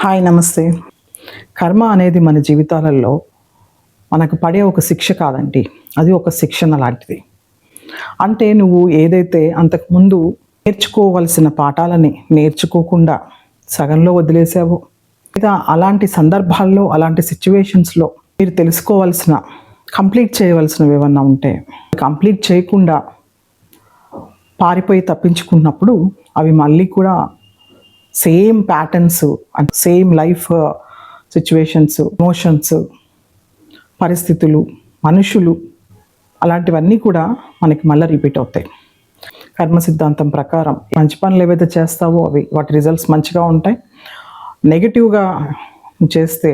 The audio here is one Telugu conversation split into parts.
హాయ్ నమస్తే. కర్మ అనేది మన జీవితాలలో మనకు పడే ఒక శిక్ష కాదండి, అది ఒక శిక్షణ లాంటిది. అంటే నువ్వు ఏదైతే అంతకుముందు నేర్చుకోవలసిన పాఠాలని నేర్చుకోకుండా సగంలో వదిలేసావో, లేదా అలాంటి సందర్భాల్లో అలాంటి సిచ్యువేషన్స్లో మీరు తెలుసుకోవాల్సిన కంప్లీట్ చేయవలసినవి ఏమన్నా ఉంటే కంప్లీట్ చేయకుండా పారిపోయి తప్పించుకున్నప్పుడు అవి మళ్ళీ కూడా same patterns and same life situations, emotions, పరిస్థితులు, మనుషులు అలాంటివన్నీ కూడా మనకి మళ్ళీ రిపీట్ అవుతాయి. కర్మ సిద్ధాంతం ప్రకారం మంచి పనులు ఏవైతే చేస్తావో అవి వాటి రిజల్ట్స్ మంచిగా ఉంటాయి. నెగిటివ్గా చేస్తే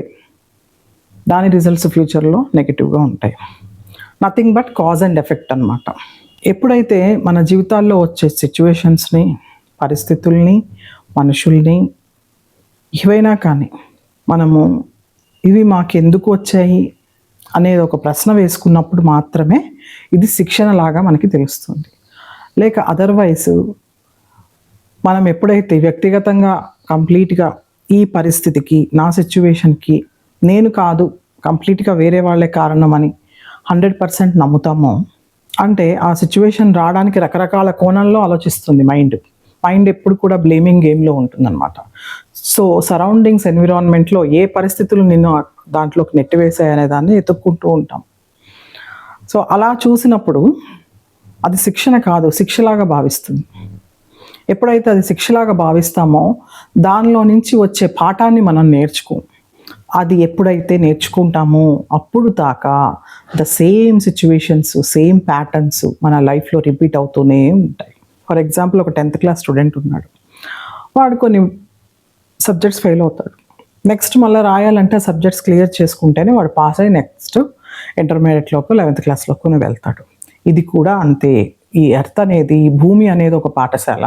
దాని రిజల్ట్స్ ఫ్యూచర్లో నెగిటివ్గా ఉంటాయి. Nothing but cause and effect అన్నమాట. ఎప్పుడైతే మన జీవితాల్లో వచ్చే సిచ్యువేషన్స్ని, పరిస్థితుల్ని, మనుషుల్ని ఏవైనా కానీ మనము ఇవి మాకెందుకు వచ్చాయి అనేది ఒక ప్రశ్న వేసుకున్నప్పుడు మాత్రమే ఇది శిక్షణ లాగా మనకి తెలుస్తుంది. లేక అదర్వైజ్ మనం ఎప్పుడైతే వ్యక్తిగతంగా కంప్లీట్గా ఈ పరిస్థితికి, నా సిచ్యువేషన్కి నేను కాదు, కంప్లీట్గా వేరే వాళ్ళే కారణమని 100% నమ్ముతామో, అంటే ఆ సిచ్యువేషన్ రావడానికి రకరకాల కోణంలో ఆలోచిస్తుంది మైండ్ ఎప్పుడు కూడా బ్లేమింగ్ గేమ్లో ఉంటుందన్నమాట. సో సరౌండింగ్స్, ఎన్విరాన్మెంట్లో ఏ పరిస్థితులు నిన్ను దాంట్లోకి నెట్టివేసాయనే దాన్ని ఎత్తుక్కుంటూ ఉంటాం. సో అలా చూసినప్పుడు అది శిక్షణ కాదు, శిక్షలాగా భావిస్తుంది. ఎప్పుడైతే అది శిక్షలాగా భావిస్తామో దానిలో నుంచి వచ్చే పాఠాన్ని మనం అది ఎప్పుడైతే నేర్చుకుంటామో అప్పుడు దాకా the same situations, same patterns మన లైఫ్లో రిపీట్ అవుతూనే ఉంటాయి. ఫర్ ఎగ్జాంపుల్, ఒక 10th క్లాస్ స్టూడెంట్ ఉన్నాడు. వాడు కొన్ని సబ్జెక్ట్స్ ఫెయిల్ అవుతాడు. నెక్స్ట్ మళ్ళీ రాయాలంటే సబ్జెక్ట్స్ క్లియర్ చేసుకుంటేనే వాడు పాస్ అయ్యి నెక్స్ట్ ఇంటర్మీడియట్లోకి, 11th క్లాస్లోకి వెళ్తాడు. ఇది కూడా అంతే. ఈ ఎర్త్ అనేది, ఈ భూమి అనేది ఒక పాఠశాల.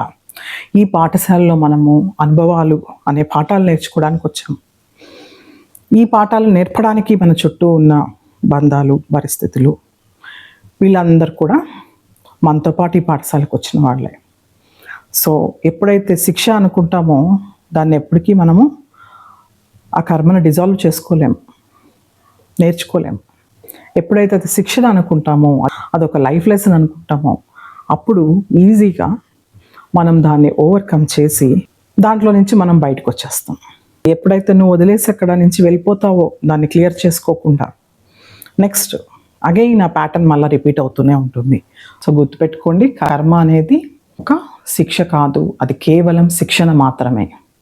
ఈ పాఠశాలలో మనము అనుభవాలు అనే పాఠాలు నేర్చుకోవడానికి వచ్చాము. ఈ పాఠాలు నేర్పడానికి మన చుట్టూ ఉన్న బంధాలు, పరిస్థితులు, వీళ్ళందరూ కూడా మనతో పాటు ఈ పాఠశాలకు వచ్చిన వాళ్ళే. సో ఎప్పుడైతే శిక్ష అనుకుంటామో దాన్ని ఎప్పటికీ మనము ఆ కర్మను డిజాల్వ్ చేసుకోలేము, నేర్చుకోలేము. ఎప్పుడైతే అది శిక్షణ అనుకుంటామో, అదొక లైఫ్ లెసన్ అనుకుంటామో, అప్పుడు ఈజీగా మనం దాన్ని ఓవర్కమ్ చేసి దాంట్లో నుంచి మనం బయటకు వచ్చేస్తాం. ఎప్పుడైతే నువ్వు వదిలేసి అక్కడ నుంచి వెళ్ళిపోతావో దాన్ని క్లియర్ చేసుకోకుండా, నెక్స్ట్ అగైన్ ఆ ప్యాటర్న్ మళ్ళీ రిపీట్ అవుతూనే ఉంటుంది. సో గుర్తుపెట్టుకోండి, కర్మ అనేది ఒక శిక్ష కాదు, అది కేవలం శిక్షణ మాత్రమే.